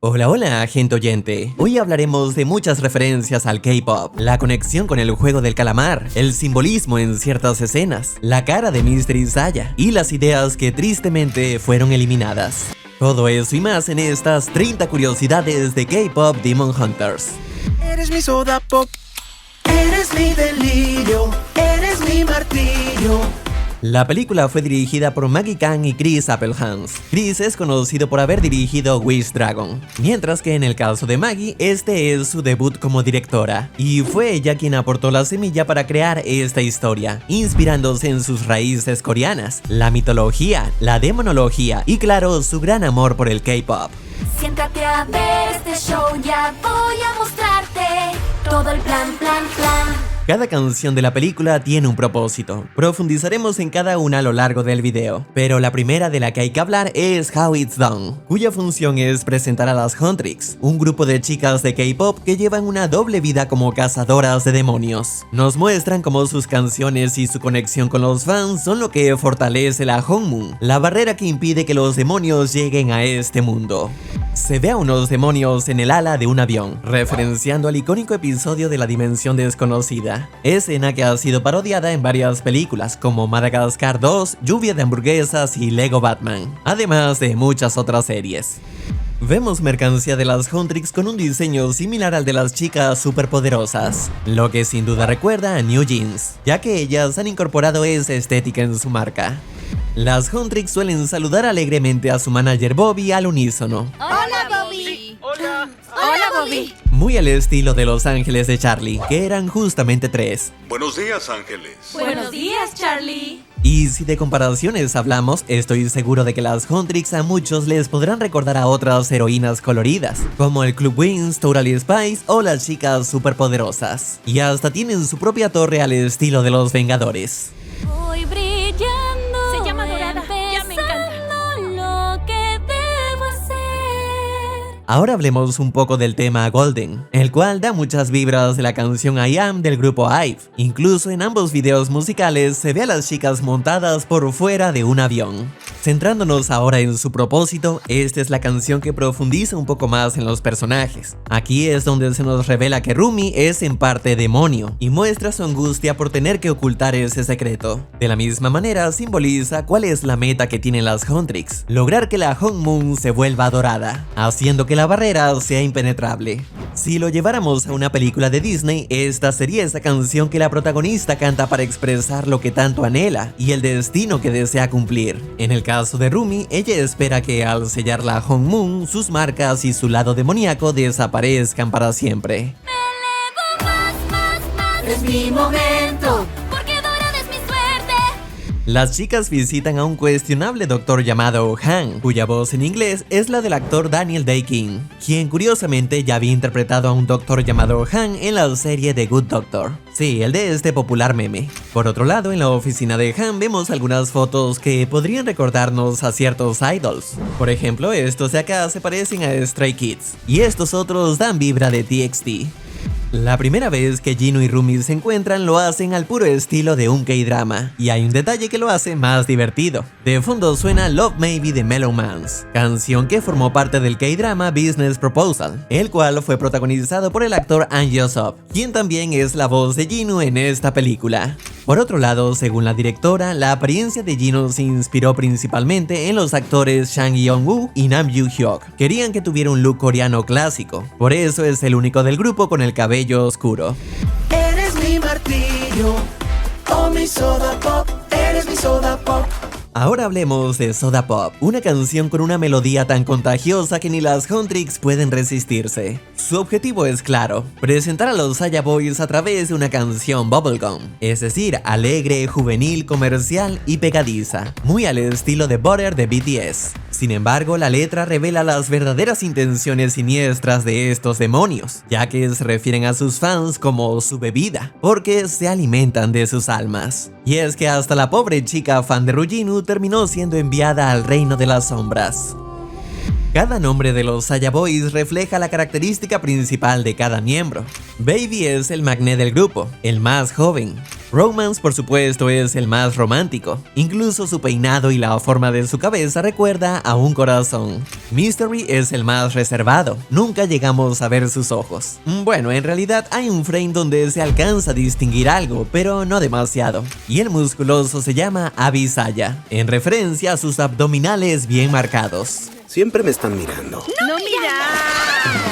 Hola, hola, gente oyente. Hoy hablaremos de muchas referencias al K-pop, la conexión con el juego del calamar, el simbolismo en ciertas escenas, la cara de Mystery Saya y las ideas que tristemente fueron eliminadas. Todo eso y más en estas 30 curiosidades de K-pop Demon Hunters. Eres mi soda pop, eres mi delirio, eres mi martirio. La película fue dirigida por Maggie Kang y Chris Applehans. Chris es conocido por haber dirigido Wish Dragon, mientras que en el caso de Maggie, este es su debut como directora, y fue ella quien aportó la semilla para crear esta historia, inspirándose en sus raíces coreanas, la mitología, la demonología y claro, su gran amor por el K-pop. Siéntate a ver este show, ya voy a mostrarte todo el plan. Cada canción de la película tiene un propósito. Profundizaremos en cada una a lo largo del video, pero la primera de la que hay que hablar es How It's Done, cuya función es presentar a las Huntrix, un grupo de chicas de K-pop que llevan una doble vida como cazadoras de demonios. Nos muestran cómo sus canciones y su conexión con los fans son lo que fortalece la Hongmun, la barrera que impide que los demonios lleguen a este mundo. Se ve a unos demonios en el ala de un avión, referenciando al icónico episodio de La Dimensión Desconocida, escena que ha sido parodiada en varias películas como Madagascar 2, Lluvia de Hamburguesas y Lego Batman, además de muchas otras series. Vemos mercancía de las Huntrix con un diseño similar al de las chicas superpoderosas, lo que sin duda recuerda a New Jeans, ya que ellas han incorporado esa estética en su marca. Las Huntrix suelen saludar alegremente a su manager Bobby al unísono. Hola, Bobby. Hola. Hola, Bobby. Muy al estilo de Los Ángeles de Charlie, que eran justamente 3. Buenos días, Ángeles. Buenos días, Charlie. Y si de comparaciones hablamos, estoy seguro de que las Huntrix a muchos les podrán recordar a otras heroínas coloridas, como el Club Wings, Totally Spice o las chicas superpoderosas. Y hasta tienen su propia torre al estilo de los Vengadores. Voy brillando. Se llama Dorada. Ya me encanta. Lo que debo hacer. Ahora hablemos un poco del tema Golden, el cual da muchas vibras de la canción I Am del grupo IVE. Incluso en ambos videos musicales se ve a las chicas montadas por fuera de un avión. Centrándonos ahora en su propósito, esta es la canción que profundiza un poco más en los personajes. Aquí es donde se nos revela que Rumi es en parte demonio y muestra su angustia por tener que ocultar ese secreto. De la misma manera simboliza cuál es la meta que tienen las Huntrix, lograr que la Hongmun se vuelva dorada, haciendo que la barrera sea impenetrable. Si lo lleváramos a una película de Disney, esta sería esa canción que la protagonista canta para expresar lo que tanto anhela y el destino que desea cumplir. En el caso de Rumi, ella espera que al sellar la Hongmun, sus marcas y su lado demoníaco desaparezcan para siempre. Es mi momento. Porque dorada es mi suerte. Las chicas visitan a un cuestionable doctor llamado Han, cuya voz en inglés es la del actor Daniel Day-Kim, quien curiosamente ya había interpretado a un doctor llamado Han en la serie The Good Doctor. Sí, el de este popular meme. Por otro lado, en la oficina de Han vemos algunas fotos que podrían recordarnos a ciertos idols. Por ejemplo, estos de acá se parecen a Stray Kids, y estos otros dan vibra de TXT. La primera vez que Jinu y Rumi se encuentran lo hacen al puro estilo de un K-drama, y hay un detalle que lo hace más divertido. De fondo suena Love Maybe de Mellow Mans, canción que formó parte del K-drama Business Proposal, el cual fue protagonizado por el actor Ahn Hyo-sop, quien también es la voz de Jinu en esta película. Por otro lado, según la directora, la apariencia de Jinu se inspiró principalmente en los actores Sang Yeon-woo y Nam Yoo-hyuk. Querían que tuviera un look coreano clásico, por eso es el único del grupo con el cabello oscuro. Eres mi martirio, oh mi soda pop, eres mi soda pop. Ahora hablemos de Soda Pop, una canción con una melodía tan contagiosa que ni las Huntrix pueden resistirse. Su objetivo es claro, presentar a los Saya Boys a través de una canción bubblegum, es decir, alegre, juvenil, comercial y pegadiza, muy al estilo de Butter de BTS. Sin embargo, la letra revela las verdaderas intenciones siniestras de estos demonios, ya que se refieren a sus fans como su bebida, porque se alimentan de sus almas. Y es que hasta la pobre chica fan de Ryujinu terminó siendo enviada al reino de las sombras. Cada nombre de los Saya Boys refleja la característica principal de cada miembro. Baby es el magné del grupo, el más joven. Romance, por supuesto, es el más romántico. Incluso su peinado y la forma de su cabeza recuerda a un corazón. Mystery es el más reservado. Nunca llegamos a ver sus ojos. Bueno, en realidad hay un frame donde se alcanza a distinguir algo, pero no demasiado. Y el musculoso se llama Abisaya, en referencia a sus abdominales bien marcados. Siempre me están mirando. ¡No mira!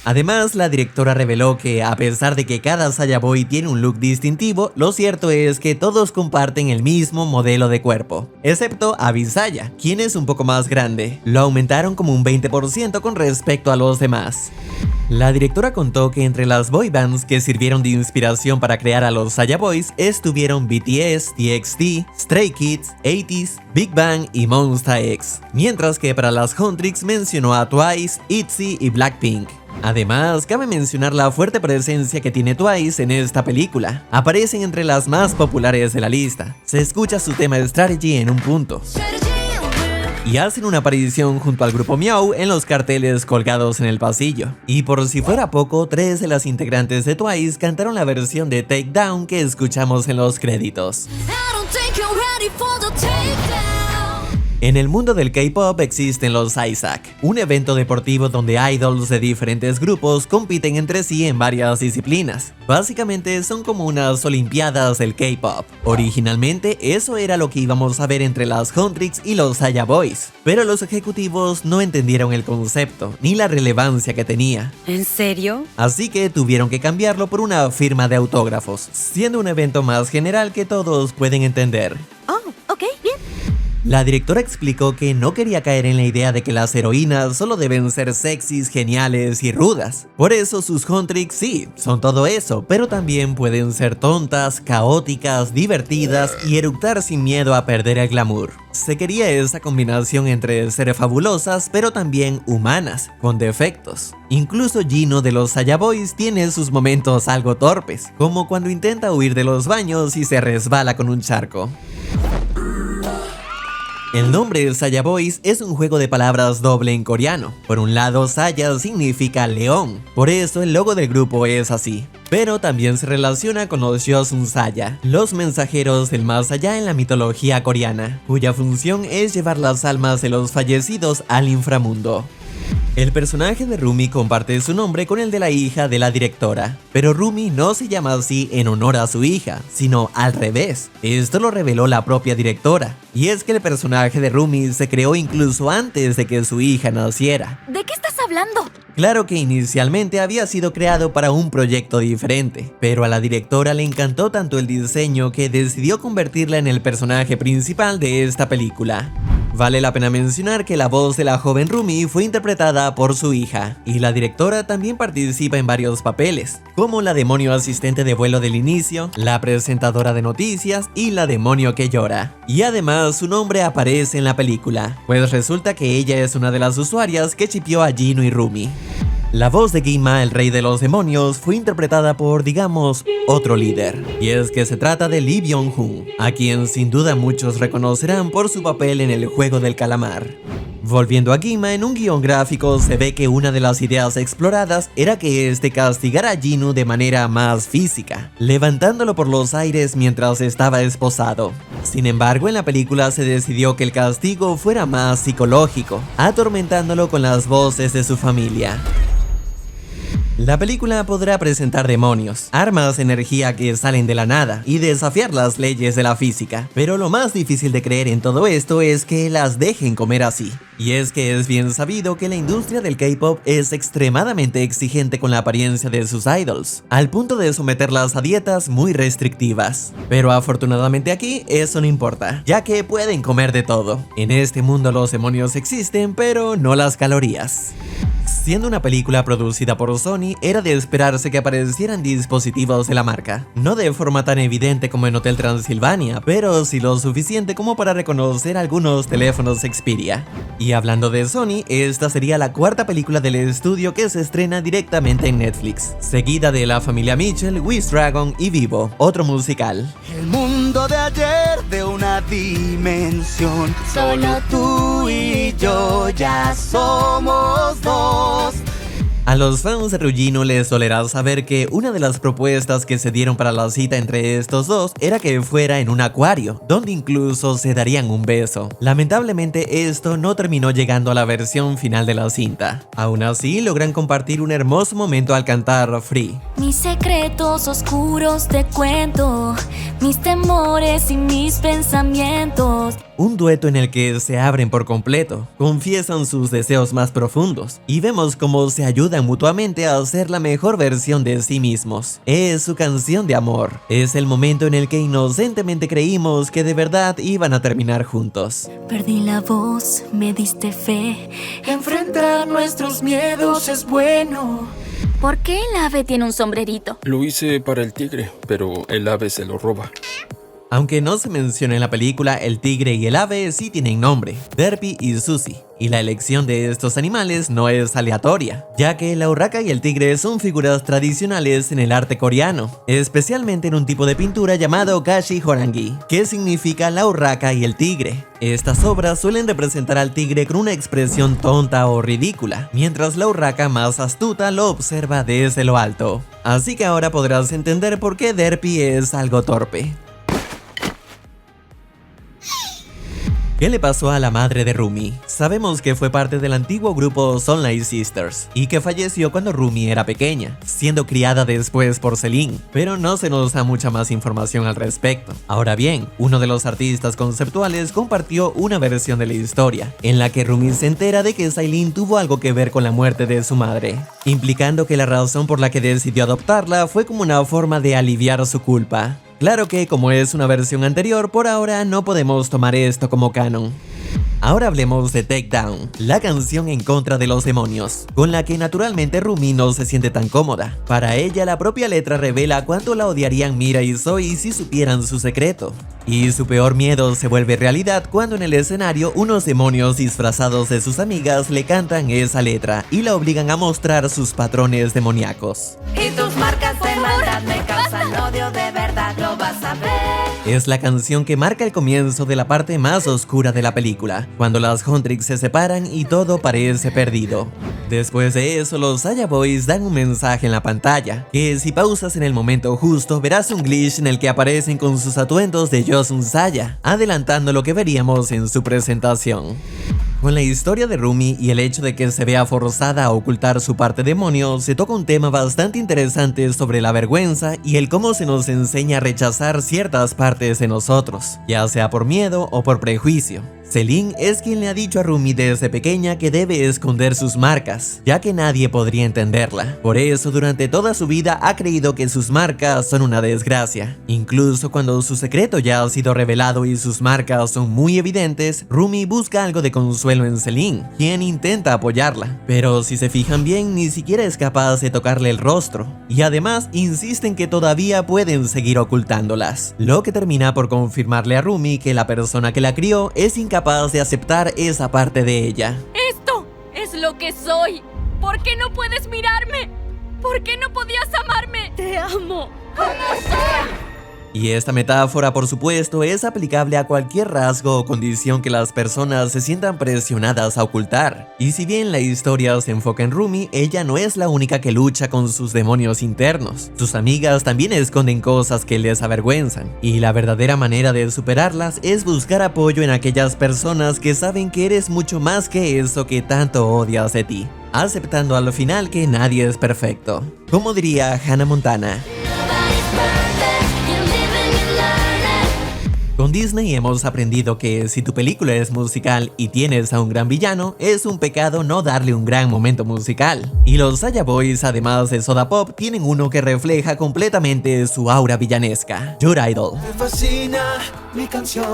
Además, la directora reveló que, a pesar de que cada Saya Boy tiene un look distintivo, lo cierto es que todos comparten el mismo modelo de cuerpo, excepto Abisaya, quien es un poco más grande. Lo aumentaron como un 20% con respecto a los demás. La directora contó que entre las boy bands que sirvieron de inspiración para crear a los Saya Boys estuvieron BTS, TXT, Stray Kids, 80s, Big Bang y Monsta X, mientras que para las Huntrix mencionó a Twice, ITZY y Blackpink. Además, cabe mencionar la fuerte presencia que tiene Twice en esta película. Aparecen entre las más populares de la lista. Se escucha su tema de Strategy en un punto. Y hacen una aparición junto al grupo Meow en los carteles colgados en el pasillo. Y por si fuera poco, 3 de las integrantes de Twice cantaron la versión de Take Down que escuchamos en los créditos. En el mundo del K-pop existen los ISAC, un evento deportivo donde idols de diferentes grupos compiten entre sí en varias disciplinas. Básicamente son como unas olimpiadas del K-pop. Originalmente eso era lo que íbamos a ver entre las Huntrix y los Saya Boys, pero los ejecutivos no entendieron el concepto ni la relevancia que tenía. ¿En serio? Así que tuvieron que cambiarlo por una firma de autógrafos, siendo un evento más general que todos pueden entender. Oh, ok, bien. La directora explicó que no quería caer en la idea de que las heroínas solo deben ser sexys, geniales y rudas. Por eso sus Huntrix sí, son todo eso, pero también pueden ser tontas, caóticas, divertidas y eructar sin miedo a perder el glamour. Se quería esa combinación entre ser fabulosas pero también humanas, con defectos. Incluso Jino de los Saya Boys tiene sus momentos algo torpes, como cuando intenta huir de los baños y se resbala con un charco. El nombre Saya Boys es un juego de palabras doble en coreano. Por un lado, Saya significa león, por eso el logo del grupo es así. Pero también se relaciona con los Joseon Saya, los mensajeros del más allá en la mitología coreana, cuya función es llevar las almas de los fallecidos al inframundo. El personaje de Rumi comparte su nombre con el de la hija de la directora, pero Rumi no se llama así en honor a su hija, sino al revés. Esto lo reveló la propia directora, y es que el personaje de Rumi se creó incluso antes de que su hija naciera. ¿De qué estás hablando? Claro que inicialmente había sido creado para un proyecto diferente, pero a la directora le encantó tanto el diseño que decidió convertirla en el personaje principal de esta película. Vale la pena mencionar que la voz de la joven Rumi fue interpretada por su hija, y la directora también participa en varios papeles, como la demonio asistente de vuelo del inicio, la presentadora de noticias y la demonio que llora. Y además su nombre aparece en la película, pues resulta que ella es una de las usuarias que chipió a Jino y Rumi. La voz de Gima, el rey de los demonios, fue interpretada por, digamos, otro líder. Y es que se trata de Lee Byung-hun, a quien sin duda muchos reconocerán por su papel en el juego del calamar. Volviendo a Gima, en un guión gráfico se ve que una de las ideas exploradas era que este castigara a Jino de manera más física, levantándolo por los aires mientras estaba esposado. Sin embargo, en la película se decidió que el castigo fuera más psicológico, atormentándolo con las voces de su familia. La película podrá presentar demonios, armas de energía que salen de la nada y desafiar las leyes de la física, pero lo más difícil de creer en todo esto es que las dejen comer así. Y es que es bien sabido que la industria del K-pop es extremadamente exigente con la apariencia de sus idols, al punto de someterlas a dietas muy restrictivas. Pero afortunadamente aquí eso no importa, ya que pueden comer de todo. En este mundo los demonios existen, pero no las calorías. Siendo una película producida por Sony, era de esperarse que aparecieran dispositivos de la marca. No de forma tan evidente como en Hotel Transilvania, pero sí lo suficiente como para reconocer algunos teléfonos Xperia. Y hablando de Sony, esta sería la cuarta película del estudio que se estrena directamente en Netflix, seguida de La Familia Mitchell, Wish Dragon y Vivo, otro musical. El mundo recuerdo de ayer de una dimensión. Solo tú y yo ya somos dos. A los fans de Ryujinho les dolerá saber que una de las propuestas que se dieron para la cita entre estos dos era que fuera en un acuario, donde incluso se darían un beso. Lamentablemente esto no terminó llegando a la versión final de la cinta. Aún así logran compartir un hermoso momento al cantar Free. Mis secretos oscuros te cuento, mis temores y mis pensamientos. Un dueto en el que se abren por completo, confiesan sus deseos más profundos y vemos cómo se ayudan mutuamente a ser la mejor versión de sí mismos. Es su canción de amor. Es el momento en el que inocentemente creímos que de verdad iban a terminar juntos. Perdí la voz, me diste fe. Enfrentar nuestros miedos es bueno. ¿Por qué el ave tiene un sombrerito? Lo hice para el tigre, pero el ave se lo roba. Aunque no se menciona en la película, el tigre y el ave sí tienen nombre, Derpy y Susie, y la elección de estos animales no es aleatoria, ya que la urraca y el tigre son figuras tradicionales en el arte coreano, especialmente en un tipo de pintura llamado gashi horangi, que significa la urraca y el tigre. Estas obras suelen representar al tigre con una expresión tonta o ridícula, mientras la urraca más astuta lo observa desde lo alto. Así que ahora podrás entender por qué Derpy es algo torpe. ¿Qué le pasó a la madre de Rumi? Sabemos que fue parte del antiguo grupo Sunlight Sisters y que falleció cuando Rumi era pequeña, siendo criada después por Selin, pero no se nos da mucha más información al respecto. Ahora bien, uno de los artistas conceptuales compartió una versión de la historia, en la que Rumi se entera de que Selin tuvo algo que ver con la muerte de su madre, implicando que la razón por la que decidió adoptarla fue como una forma de aliviar su culpa. Claro que, como es una versión anterior, por ahora no podemos tomar esto como canon. Ahora hablemos de Take Down, la canción en contra de los demonios, con la que naturalmente Rumi no se siente tan cómoda. Para ella, la propia letra revela cuánto la odiarían Mira y Zoe si supieran su secreto. Y su peor miedo se vuelve realidad cuando en el escenario unos demonios disfrazados de sus amigas le cantan esa letra y la obligan a mostrar sus patrones demoníacos. Y tus marcas de maldad me causan odio, de verdad lo vas a ver. Es la canción que marca el comienzo de la parte más oscura de la película, cuando las Huntrix se separan y todo parece perdido. Después de eso, los Saya Boys dan un mensaje en la pantalla, que si pausas en el momento justo verás un glitch en el que aparecen con sus atuendos de Yosun Saya, adelantando lo que veríamos en su presentación. Con la historia de Rumi y el hecho de que se vea forzada a ocultar su parte demonio, se toca un tema bastante interesante sobre la vergüenza y el cómo se nos enseña a rechazar ciertas partes de nosotros, ya sea por miedo o por prejuicio. Selin es quien le ha dicho a Rumi desde pequeña que debe esconder sus marcas, ya que nadie podría entenderla. Por eso durante toda su vida ha creído que sus marcas son una desgracia. Incluso cuando su secreto ya ha sido revelado y sus marcas son muy evidentes, Rumi busca algo de consuelo en Selin, quien intenta apoyarla. Pero si se fijan bien, ni siquiera es capaz de tocarle el rostro. Y además insisten que todavía pueden seguir ocultándolas, lo que termina por confirmarle a Rumi que la persona que la crió es incapaz de aceptar esa parte de ella. ¡Esto es lo que soy! ¿Por qué no puedes mirarme? ¿Por qué no podías amarme? Te amo. ¿Cómo soy? Y esta metáfora, por supuesto, es aplicable a cualquier rasgo o condición que las personas se sientan presionadas a ocultar. Y si bien la historia se enfoca en Rumi, ella no es la única que lucha con sus demonios internos. Sus amigas también esconden cosas que les avergüenzan. Y la verdadera manera de superarlas es buscar apoyo en aquellas personas que saben que eres mucho más que eso que tanto odias de ti, aceptando al final que nadie es perfecto. Como diría Hannah Montana. Con Disney hemos aprendido que si tu película es musical y tienes a un gran villano, es un pecado no darle un gran momento musical. Y los Saya Boys, además de Soda Pop, tienen uno que refleja completamente su aura villanesca, Your Idol. Me fascina mi canción.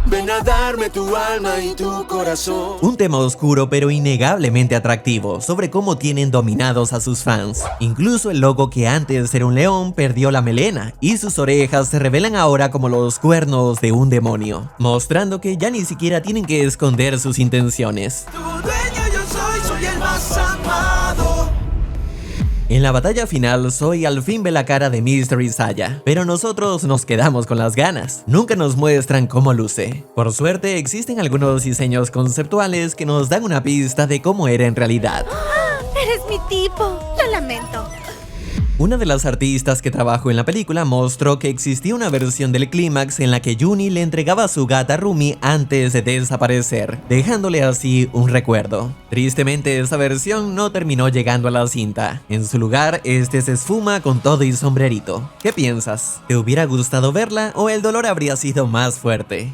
Ven a darme tu alma y tu corazón. Un tema oscuro pero innegablemente atractivo sobre cómo tienen dominados a sus fans. Incluso el logo, que antes era un león, perdió la melena y sus orejas se revelan ahora como los cuernos de un demonio, mostrando que ya ni siquiera tienen que esconder sus intenciones. Tu dueño yo soy el más amado. En la batalla final, Zoe al fin ve la cara de Mr. Isaiah, pero nosotros nos quedamos con las ganas. Nunca nos muestran cómo luce. Por suerte, existen algunos diseños conceptuales que nos dan una pista de cómo era en realidad. Eres mi tipo. Lo lamento. Una de las artistas que trabajó en la película mostró que existía una versión del clímax en la que Juni le entregaba a su gata Rumi antes de desaparecer, dejándole así un recuerdo. Tristemente, esa versión no terminó llegando a la cinta. En su lugar, este se esfuma con todo y sombrerito. ¿Qué piensas? ¿Te hubiera gustado verla o el dolor habría sido más fuerte?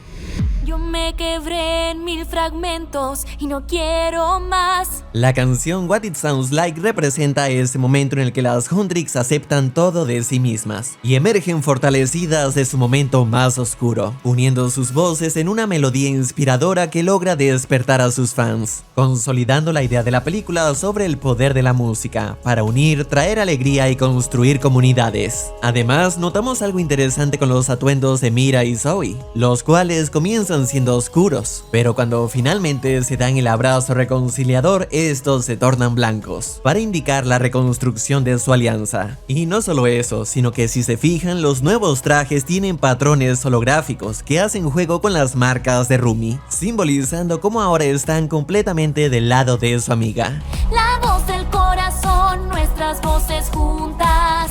Yo me quebré en 1000 fragmentos y no quiero más. La canción What It Sounds Like representa ese momento en el que las Huntrix aceptan todo de sí mismas y emergen fortalecidas de su momento más oscuro, uniendo sus voces en una melodía inspiradora que logra despertar a sus fans, consolidando la idea de la película sobre el poder de la música para unir, traer alegría y construir comunidades. Además, notamos algo interesante con los atuendos de Mira y Zoe, los cuales comienzan siendo oscuros, pero cuando finalmente se dan el abrazo reconciliador, estos se tornan blancos, para indicar la reconstrucción de su alianza. Y no solo eso, sino que si se fijan, los nuevos trajes tienen patrones holográficos que hacen juego con las marcas de Rumi, simbolizando cómo ahora están completamente del lado de su amiga. La voz del corazón, nuestras voces juntas.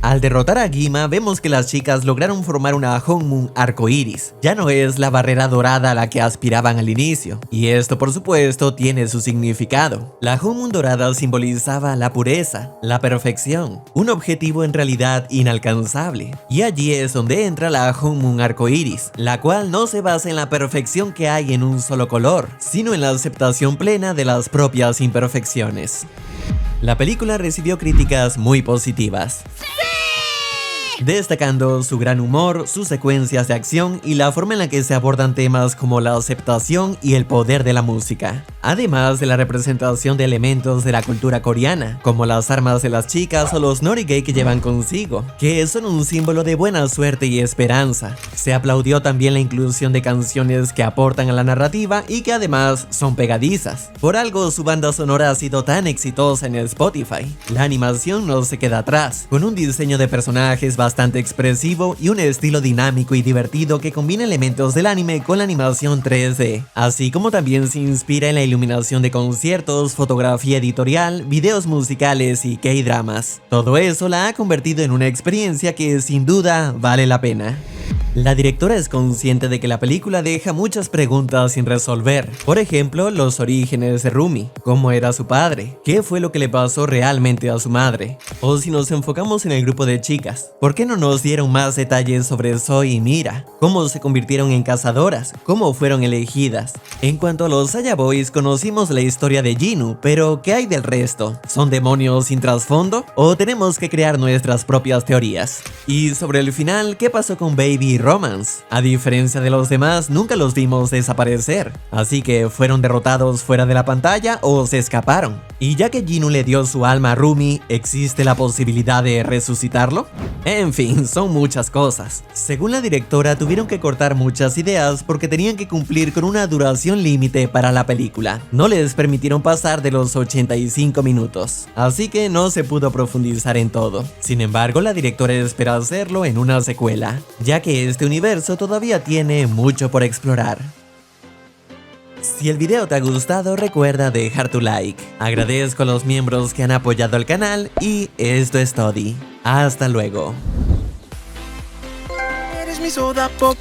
Al derrotar a Gima, vemos que las chicas lograron formar una Honmun arcoíris. Ya no es la barrera dorada a la que aspiraban al inicio, y esto por supuesto tiene su significado. La Honmun dorada simbolizaba la pureza, la perfección, un objetivo en realidad inalcanzable. Y allí es donde entra la Honmun arcoíris, la cual no se basa en la perfección que hay en un solo color, sino en la aceptación plena de las propias imperfecciones. La película recibió críticas muy positivas, destacando su gran humor, sus secuencias de acción y la forma en la que se abordan temas como la aceptación y el poder de la música, además de la representación de elementos de la cultura coreana, como las armas de las chicas o los norige que llevan consigo, que son un símbolo de buena suerte y esperanza. Se aplaudió también la inclusión de canciones que aportan a la narrativa y que además son pegadizas. Por algo su banda sonora ha sido tan exitosa en Spotify. La animación no se queda atrás, con un diseño de personajes bastante expresivo y un estilo dinámico y divertido que combina elementos del anime con la animación 3D, así como también se inspira en la iluminación de conciertos, fotografía editorial, videos musicales y K-dramas. Todo eso la ha convertido en una experiencia que sin duda vale la pena. La directora es consciente de que la película deja muchas preguntas sin resolver. Por ejemplo, los orígenes de Rumi, cómo era su padre, qué fue lo que le pasó realmente a su madre. O si nos enfocamos en el grupo de chicas, ¿por qué no nos dieron más detalles sobre Zoe y Mira? ¿Cómo se convirtieron en cazadoras? ¿Cómo fueron elegidas? En cuanto a los Saya Boys, conocimos la historia de Jinu, pero ¿qué hay del resto? ¿Son demonios sin trasfondo? ¿O tenemos que crear nuestras propias teorías? Y sobre el final, ¿qué pasó con Baby y Romance? A diferencia de los demás, nunca los vimos desaparecer, así que ¿fueron derrotados fuera de la pantalla o se escaparon? Y ya que Jinu le dio su alma a Rumi, ¿existe la posibilidad de resucitarlo? En fin, son muchas cosas. Según la directora, tuvieron que cortar muchas ideas porque tenían que cumplir con una duración límite para la película. No les permitieron pasar de los 85 minutos, así que no se pudo profundizar en todo. Sin embargo, la directora espera hacerlo en una secuela, ya que este universo todavía tiene mucho por explorar. Si el video te ha gustado, recuerda dejar tu like. Agradezco a los miembros que han apoyado al canal y esto es todo. Hasta luego. Eres mi soda pop.